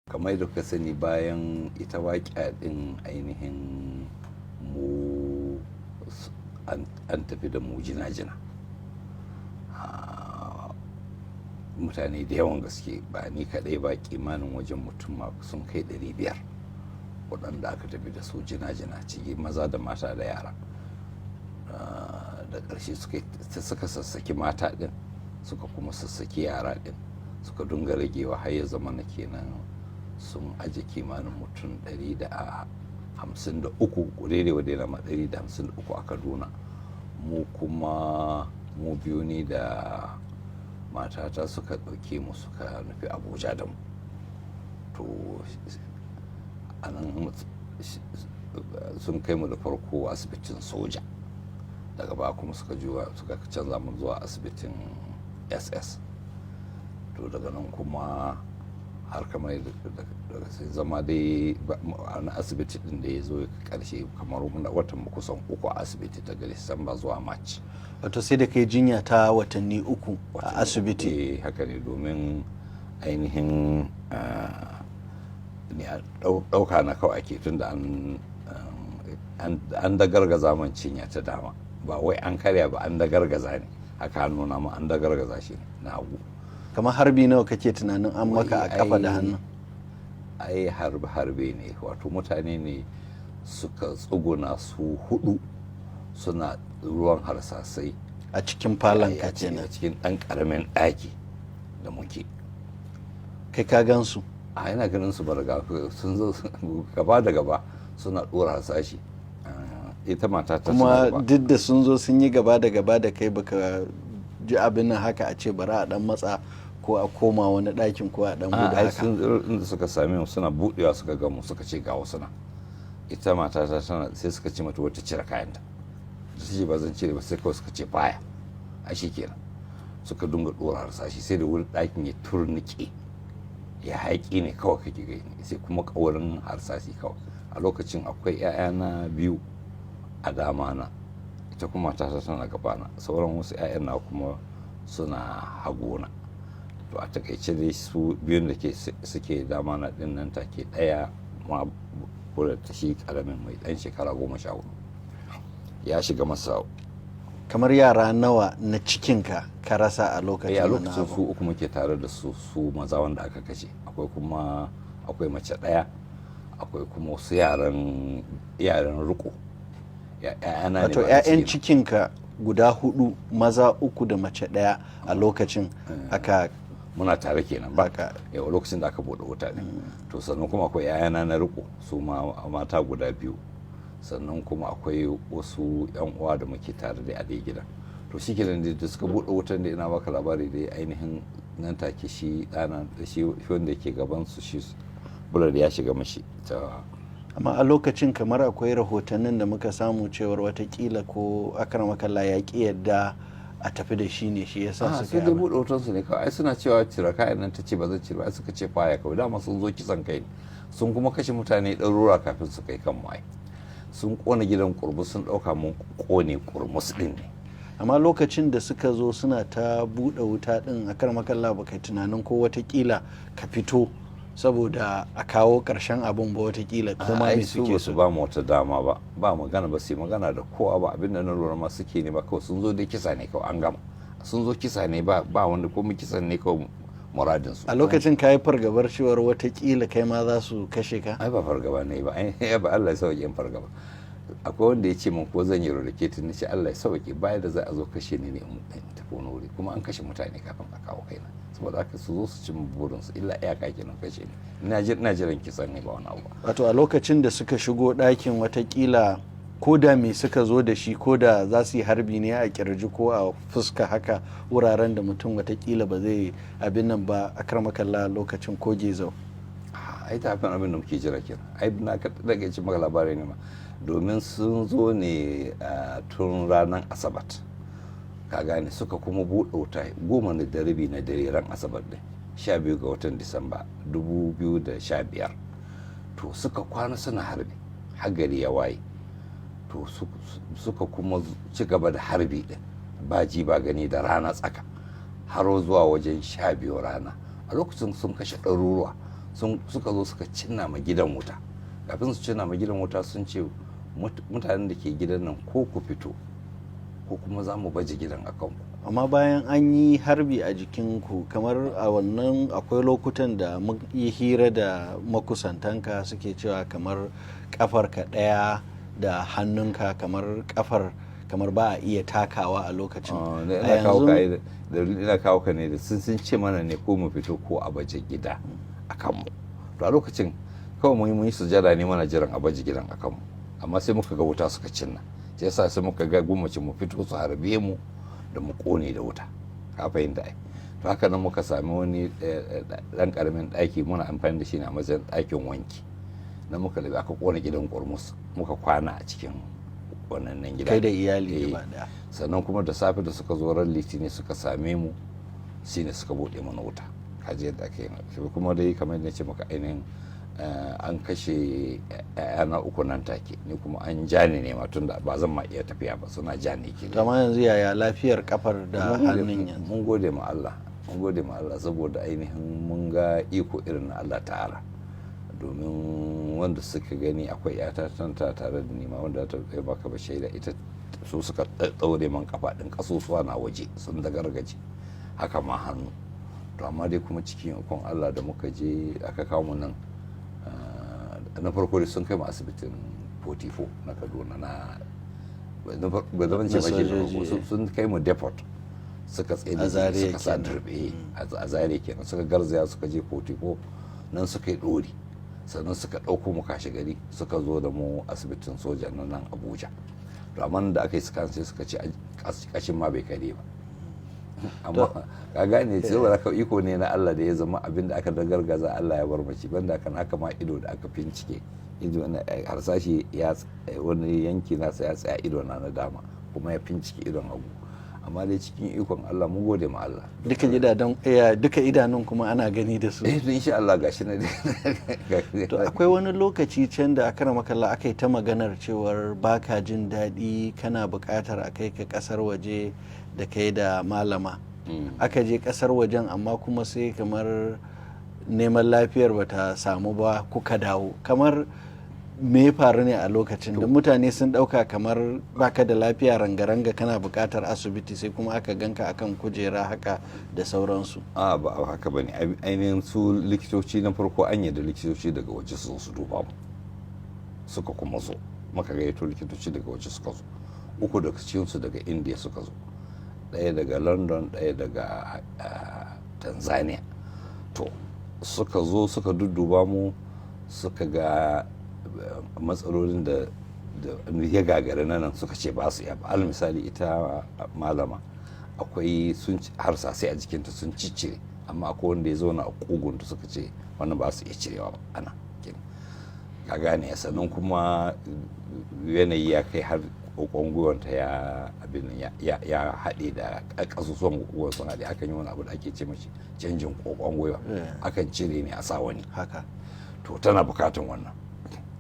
kamar da ka sani bayan ita waƙa ɗin ainihin mu an tafi da mu jina-jina, mutane da yawan gaske, ba ni kaɗai ba, kimanin wajen mutum sun kai 500 waɗanda aka tafi da su jina-jina, ciki maza da mata da yara. Da ƙarshe suka sassaki mata ɗin, suka kuma sassaki yara ɗin, suka dunga ragewa har ya zama na kenan sun aje kimanin mutum 153 daidai wa daidai ma 153 a Kaduna. Mu kuma mu biyu ne da matata suka ɗauke mu suka nufi Abuja da mu. To a nan sun kai mu da farko asibitin soja, daga baya kuma suka canza mu zuwa asibitin SS. To daga nan kuma har kamar daga sai zama dai na asibiti din da ya zo karshe kamar watan kusan 3 a asibiti daga Disamba zuwa March. Wato sai da kai jinya ta watanni 3 a asibiti. Haka ne, domin ainihin ɗauka na kawai ake tun da an da gargaza man cinya ta dama, ba wai an karya ba, an da gargaza ne, haka nuna ma an da gargaza shi na hagu. Kamar harbi nawa kake tunanin an maka a kafa da hannu? Ai harbe ne, wato mutane ne suka tsuguna su 4 suna ruwan harsasai a cikin falon ka kenan, a cikin ɗan ƙaramin ɗaki da muke. Kai ka gan su? A yana ganin su barga sun zo gaba da gaba suna ɗora harsashi. Ita mata ta kuma duk da sun zo sun yi gaba da gaba da kai, baka ji abin nan haka a ce bari a dan matsa ko a koma wani ɗakin ko a dan buɗe haka? Inda suka same mu suna buɗewa suka ga mu suka ce ga wasu nan. Ita mata ta tana sai suka ce mata wata cire kayanta, da ta ce ba zan cire ba, sai kawai suka ce baya, a shi kenan suka dunga ɗora harsashi sai da wurin ɗakin ya turnike, ya haƙi ne kawai kake gani, sai kuma ƙaurin harsashi kawai. A lokacin akwai 'ya'yana 2 a dama na, ita kuma matata tana gabana, sauran wasu 'ya'yan na kuma suna hagona. To a takaice dai su biyun da suke dama na din nan take, ɗaya ma kula ta shi karamin mai ɗan shekara 14 ya shiga masa. Kamar yara nawa na cikinka ka rasa a lokacin? A lokacin su 3 muke tare da su maza wanda aka kashe, akwai mace 1, akwai kuma wasu yaran riko. Wato 'ya'yan cikinka guda 4, maza 3 da mace 1 a lokacin aka muna tare kenan baka yawa lokacin da aka bude wuta ne. To sannan kuma akwai 'ya'yana na riko su mata guda 2, sannan kuma akwai wasu 'yan uwa da muke tare da a dai gida. To shi kenan da suka bude wutan da ina baka labari da ainihin nan take shi dana da shi wanda yake gaban su, shi bular ya shiga mashi ta. Amma a lokacin kamar akwai rahotannin da muka samu cewar watakila ko akramakallah ya ki yadda a tafi da shi ne, shi yasa suka sai da buɗe hotonsu ne kawai. Ai suna cewa cire kayan nan, ta ce ba zan cire ba, suka ce faya kawai, dama sun zo kisan kai ne, sun kuma kashe mutane ɗarura kafin su kai kan mai, sun kona gidan kurmus, sun ɗauka mun kone kurmus ɗin ne. Amma lokacin da suka zo suna ta buɗe wuta ɗin, akramakallah ba kai tunanin ko watakila ka fito saboda a kawo ƙarshen abin ba watakila kuma me suke su ba mu wata dama ba magana ba, sai magana da kowa ba, abinda na lura ma suke ne ba, kawai sun zo dai kisa ne kawai, an gama, sun zo kisa ne ba wanda komai kisan ne kawai muradin su. A lokacin ka yi fargabar cewar watakila kai ma za su kashe ka? Ai ba fargaba ne ba, ba Allah ya sauke in fargaba. Akwai wanda ya ce min ko zan yi rarrake ni ce Allah ya sauke, baya da za a zo kashe ni ne in tafi wani wuri, kuma an kashe mutane kafin a kawo kaina, saboda haka su zo su ci burinsu, illa iyaka kenan kashe ni, ina jiran kisan ne ba wani abu. Wato a lokacin da suka shigo ɗakin watakila ko da me suka zo da shi, ko da za su yi harbi ne a kirji ko a fuska haka, wuraren da mutum watakila ba zai abin nan ba, akramakallah lokacin ko gezau? Ai ta abin da muke jira kenan. Ai na ka daga ci maka labarai ne ma, domin sun zo ne tun ranar Asabat, ka gane, suka kuma buɗe wuta 10:30 na dare ran Asabar ɗin 12 ga watan Disamba 2015. To suka kwana suna harbi har gari ya waye. To suka kuma ci gaba da harbi ɗin ba ji ba gani da rana tsaka har zuwa wajen 12 rana. A lokacin sun kashe ɗaruruwa, suka zo suka cinna ma gidan wuta. Kafin su cinna ma gidan wuta sun ce mutanen da ke gidan nan ko ku fito ko kuma za mu baje gidan a kanku. Amma bayan an yi harbi a jikinku, kamar a wannan akwai lokutan da yi hira da makusantanka suke cewa kamar kafarka ɗaya da hannunka kamar ba a iya takawa a lokacin. Ina kawo ka ne da sun ce mana ne ko mu fito ko a baje gida a kanmu. To a lokacin kawai mun yi sujada ne mana jiran a baje gidan a kanmu, amma sai muka ga wuta suka cinna, sai yasa sai muka ga gwamnati mu fito su harbe mu da mu kone da wuta. Ka fahimta ai. To haka nan muka sami wani dan karamin daki muna amfani da shi ne a matsayin dakin wanki, na muka labi aka kona gidan kurmus, muka kwana a cikin wannan nan gida kai da iyali gaba daya. Sannan kuma da safe da suka zo ran litini suka same mu, shine suka bude mana wuta. Kaji yadda aka yi. Kuma dai kamar yadda ce maka ainihin an kashe yana uku nan take, ni kuma an ja ni ne ma tun da ba zan ma iya tafiya ba, suna ja ni ke. Amma yanzu yaya lafiyar kafar da hannun yanzu? Mun gode ma Allah, mun gode ma Allah saboda ainihin mun ga iko irin na Allah ta'ala. Domin wanda suka gani akwai yata tanta tare da nima wanda ta kai baka ba shaida, ita su suka daure man kafa din kasusuwa na waje sun da gargaje, haka ma hannu. To amma dai kuma cikin ikon Allah da muka je aka kawo mu nan, na farko da sun kai mu asibitin 44 na Kaduna ba zaman ce ba, sun kai mu depot suka tsaye suka sa dirbe a zare kenan, suka garzaya suka je 44 nan suka yi dori, sannan suka ɗauko mu kashe gari suka zo da mu asibitin soja na nan Abuja. To amma da aka yi scan sai suka ce kashin ma bai kare ba. Amma ka gane saboda ka iko ne na Allah da ya zama abin da aka dagargaza Allah ya bar mace, banda haka ma ido da aka bincike ido na harsashi ya wani yanki nasa ya tsaya ido na dama kuma ya bincike idon hagu. Amma dai cikin ikon Allah mun gode ma Allah. Duka idanun kuma ana gani da su. Insha Allah gashi na. To akwai wani lokaci can da aka makalla aka yi ta maganar cewar baka jin daɗi, kana buƙatar a kai ka ƙasar waje da kai da malama. Aka je ƙasar wajen amma kuma sai kamar neman lafiyar bata samu ba kuka dawo. Kamar me ya faru ne a lokacin da mutane sun ɗauka kamar baka da lafiya ranga-ranga kana buƙatar asibiti, sai kuma aka ganka akan kujera haka da sauransu? Ba haka bane, ainihin su likitoci na farko an yi da likitoci daga waje su duba mu, suka kuma zo maka gayyato likitoci daga waje suka zo, 3 daga cikinsu daga India suka zo, 1 daga London, 1 daga Tanzania. To suka zo suka dudduba mu, suka ga matsalolin da ya gagara nan suka ce ba su iya ba. Al misali ita malama akwai sun harsasai a jikinta sun ciccire, amma akwai wanda ya zauna a kugunta suka ce wannan ba su iya cirewa ba ana ka gane. Sannan kuma yanayi ya kai har kokon gwiwanta ya haɗe da ƙasusuwan gwiwar sun haɗe, akan yi wani abu da ake ce mashi canjin kokon gwiwa, akan cire ne a sa wani haka. To tana bukatan wannan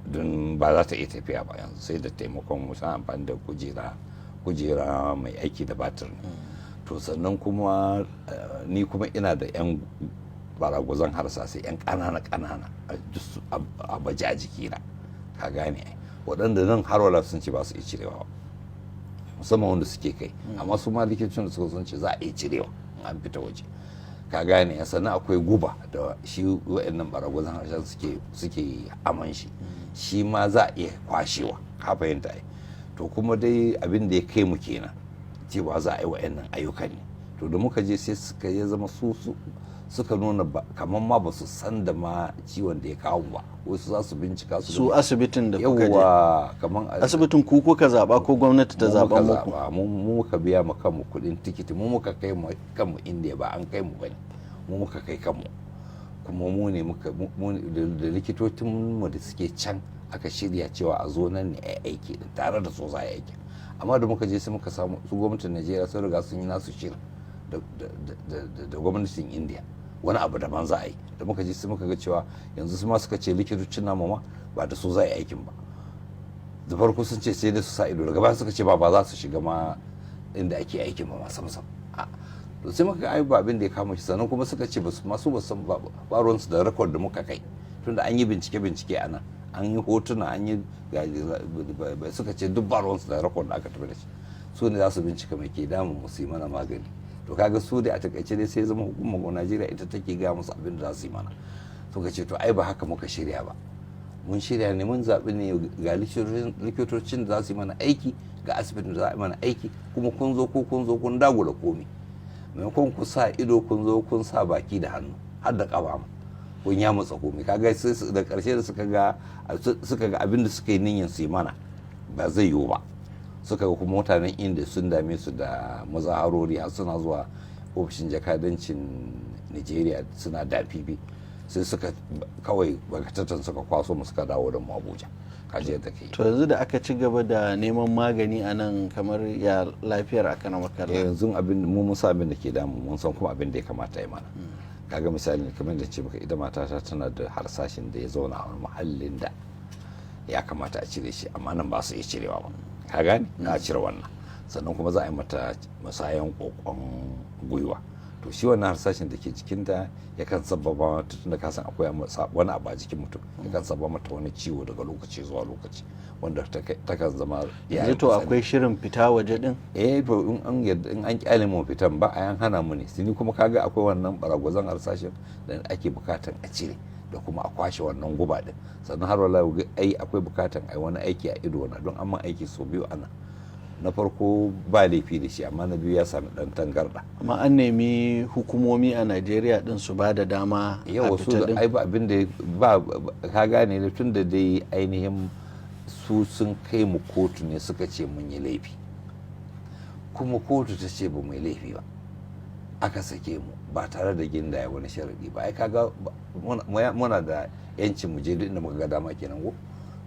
don ba za ta iya tafiya ba yanzu, sai da taimakon mutum amfani da kujera mai aiki da batir ne. To sannan kuma ni kuma ina da 'yan baragwazon harsasai 'yan ƙanana a baje a jikina, ka gane, waɗanda nan har wala sun ce ba su iya cirewa, musamman wanda suke kai, amma su ma likitocin da suka sun ce za a iya cirewa an fita waje, ka gane. Sannan akwai guba da shi wa'annan baragwazon harshen suke aman shi ma za a iya kwashewa, ka fahimta ai. To kuma dai abin da ya kai mu kenan cewa za a yi wa'annan ayyukan ne. To da muka je sai suka ya zama suka nuna kamar ma ba su san da ma ciwon da ya kawo ba, wasu za su bincika su asibitin da kuka je. Yawa kamar asibitin ku kuka zaba ko gwamnati ta zaba muku? mu muka biya mu kanmu kudin tikiti, mu muka kai mu kanmu India, ba an kai mu bane, mu muka kai kanmu. Kuma mu ne da likitocin mu da suke can aka shirya cewa a zo nan ne a aiki tare da su za a aiki. Amma da muka je sai muka samu su gwamnatin Najeriya sun riga sun yi nasu shirin da gwamnatin India, wani abu daban za a yi. Da muka je sai muka ga cewa yanzu su ma suka ce likitocin namu ma ba da su za a yi aikin ba. Da farko sun ce sai da su sa ido, daga baya suka ce ba za su shiga ma inda ake aikin ba ma sam. to sai muka ga ai ba abin da ya kama shi, sannan kuma suka ce masu ba san ba ruwansu da rekod da muka kai, tunda an yi bincike a nan, an yi hotuna, an yi suka ce duk ba ruwansu da rekod da aka tafi da shi, su ne za su bincika mai ke damun mu su yi mana magani. To kaga su dai a takaice dai sai zama hukumar Najeriya ita take ga musu abin da za su yi mana. Suka ce to ai ba haka muka shirya ba, mun shirya ne mun zaɓi ne ga likitocin da za su yi mana aiki, ga asibitin da za a yi mana aiki, kuma kun zo kun dagula komi, maimakon ku sa ido kun zo kun sa baki da hannu har da ƙafa ma kun ya matsa komi. Kaga sai da ƙarshe da suka ga abin da suka yi niyyar su yi mana ba zai yiwu ba, suka ga kuma mutanen inda sun dame su da mazaharori har suna zuwa ofishin jakadancin Nigeria suna dafifi, sai suka kawai bagatatan suka kwaso mu suka dawo da mu Abuja. Kaji yadda ke. To yanzu da aka ci gaba da neman magani a nan, kamar ya lafiyar aka na makalla? Yanzu abin mun san abin da ke damu, mun san kuma abin da ya kamata ya mana. Kaga misali kamar da ce maka, ita matata tana da harsashin da ya zauna a wani muhallin da ya kamata a cire shi, amma nan ba su iya cirewa ba. Ka gane? Na cire wannan, sannan kuma za a yi mata masayan kokon gwiwa. To shi wannan harsashin da ke jikinta yakan sababa mata, tunda ka san akwai wani abu a jikin mutum, yakan sababa mata wani ciwo daga lokaci zuwa lokaci, wanda ta kan zama yanzu. To akwai shirin fita waje din? To in an kyale mu fitan ba, a yan hana mu ne. Sini kuma kaga akwai wannan baragwazon harsashin da ake bukatan a cire da kuma a kwashe wannan guba din, sannan har wallahi ai akwai bukatan ai wani aiki a ido na, don amma aiki so biyu ana, na farko ba laifi da shi, amma na biyu ya sami dan tangarda. Amma an nemi hukumomi a Najeriya din su ba da dama a fita din? Ai ba abin da ba, ka gane da tun da dai ainihin su sun kai mu kotu ne suka ce mun yi laifi, kuma kotu ta ce ba mu yi laifi ba, aka sake mu ba tare da gindaya wani sharadi ba. Ai kaga muna da yancin mu je duk inda muka ga dama kenan ko.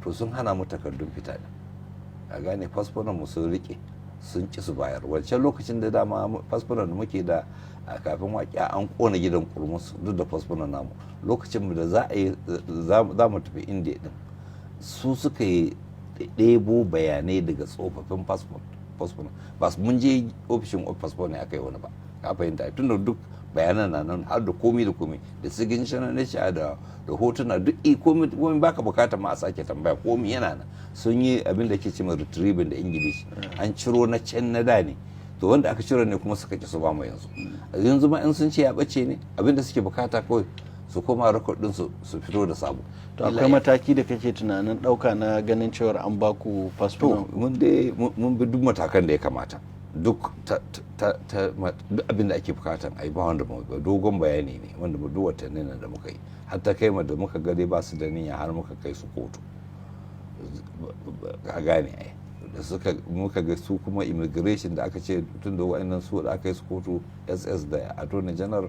To sun hana mu takardun fita din, a gane fasfonan mu sun rike, sun ki su bayar. Wancan lokacin da dama fasfonan da muke da kafin waƙiya an kona gidan kurmus duk da fasfonan namu. Lokacin mu da za mu tafi indiya din, su suka yi ɗebo bayanai daga tsofaffin fasfon, ba mun je ofishin fasfon ne aka yi wani ba, ka fahimta, tun da duk bayanan na nan har da komi da signature na sha da hotuna duk komi baka bukata ma a sake tambaya, komi yana nan. Sun yi abin da ke cewa retrieving da Ingilishi, an ciro na can na da ne, to wanda aka ciro ne kuma suka ki su ba mu yanzu ma in sun ce ya bace ne, abin da suke bukata kawai su koma rekod din su fito da sabo. To akwai mataki da kake tunanin dauka na ganin cewar an baku fasfo? Mun bi duk matakan da ya kamata, duk abin da ake bukatan ai ba wanda dogon bayani ne wanda duk watannin da muka yi, har ta kai da muka gade ba su da niyya har muka kai su kotu. Ka gane ai da muka ga su kuma immigration da aka ce tun da wa'annan su da aka yi su kotu, SS da Attorney General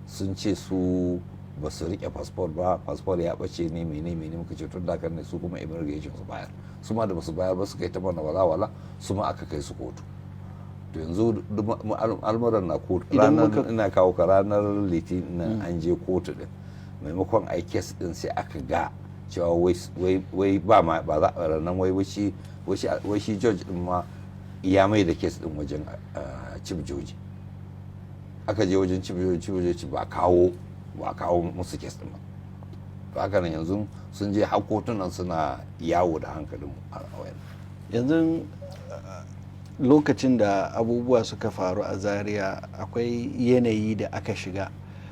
sun ce su ba su rike fasfor ba, fasfor ya bace ne mene muka ce tun da kan ne su kuma immigration su bayar, su ma da ba su bayar ba su kai ta mana wala su ma aka kai su kotu. To yanzu al'amuran na kotu, ranar ina kawo ka ranar litinin an je kotu din, maimakon ai kes din sai aka ga cewa wai ba za a ranar wai shi George din ma ya mai da kes din wajen Chief Joji, aka je wajen Chief Joji ba kawo musu kes din ba. To haka nan yanzu sun je har kotunan suna yawo da hankalin a wayan. Yanzu lokacin da abubuwa suka faru a Zaria akwai yanayi da aka shiga,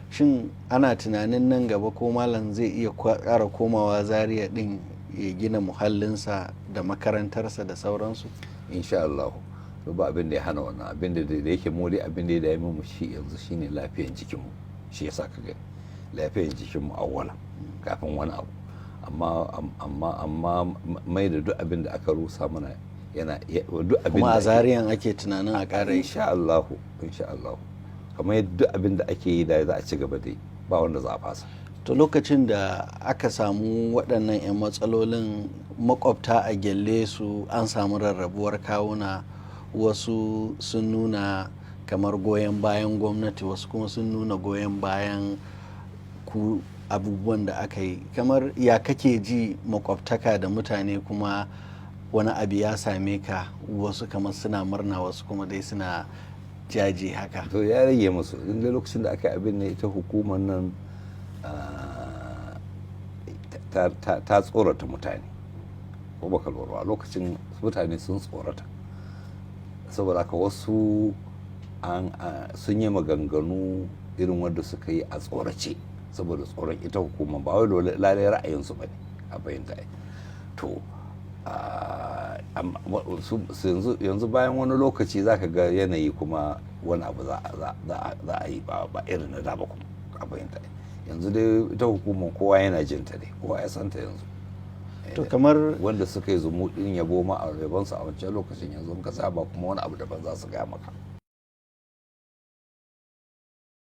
shin ana tunanin nan gaba ko malam zai iya ƙara komawa Zaria din ya gina muhallinsa da makarantarsa da sauransu? Insha Allah, ba abin da ya hana wannan, abin da yake mu dai abin da ya dame mu shi yanzu shine lafiyar jikinmu, shi yasa ka gani lafiyar jikinmu awwala kafin wani abu. amma mai da duk abin da aka rusa mana yana duk abin kuma a Zariyan ake tunanin a ƙara. Insha Allah kamar duk abin da ake yi da za a ci gaba da yi, ba wanda za a fasa. To lokacin da aka samu waɗannan 'yan matsalolin, makwabta a gyalle su an samu rarrabuwar kawuna, wasu sun nuna kamar goyon bayan gwamnati, wasu kuma sun nuna goyon bayan ku abubuwan da aka yi. Kamar ya kake ji makwabtaka da mutane kuma wani abu ya same ka, wasu kamar suna murna wasu kuma dai suna jaje haka. to ya rage musu inda lokacin da aka yi abin ne ita hukumar nan ta tsorata mutane ko baka lura lokacin mutane sun tsorata saboda haka wasu sun yi maganganu irin wanda suka yi a tsorace saboda tsoron ita hukumar ba wai lalai ra'ayinsu ba ne a bayyanta to yanzu bayan wani lokaci za ka ga yanayi kuma wani abu za a yi ba irin na da ba kuma a bayyanta yanzu dai ita hukumar kowa yana jinta ne kowa ya santa yanzu to kamar wanda suka yi zumuɗin yabo ma a yabansu a wancan lokacin yanzu ka saba kuma wani abu daban za su gaya maka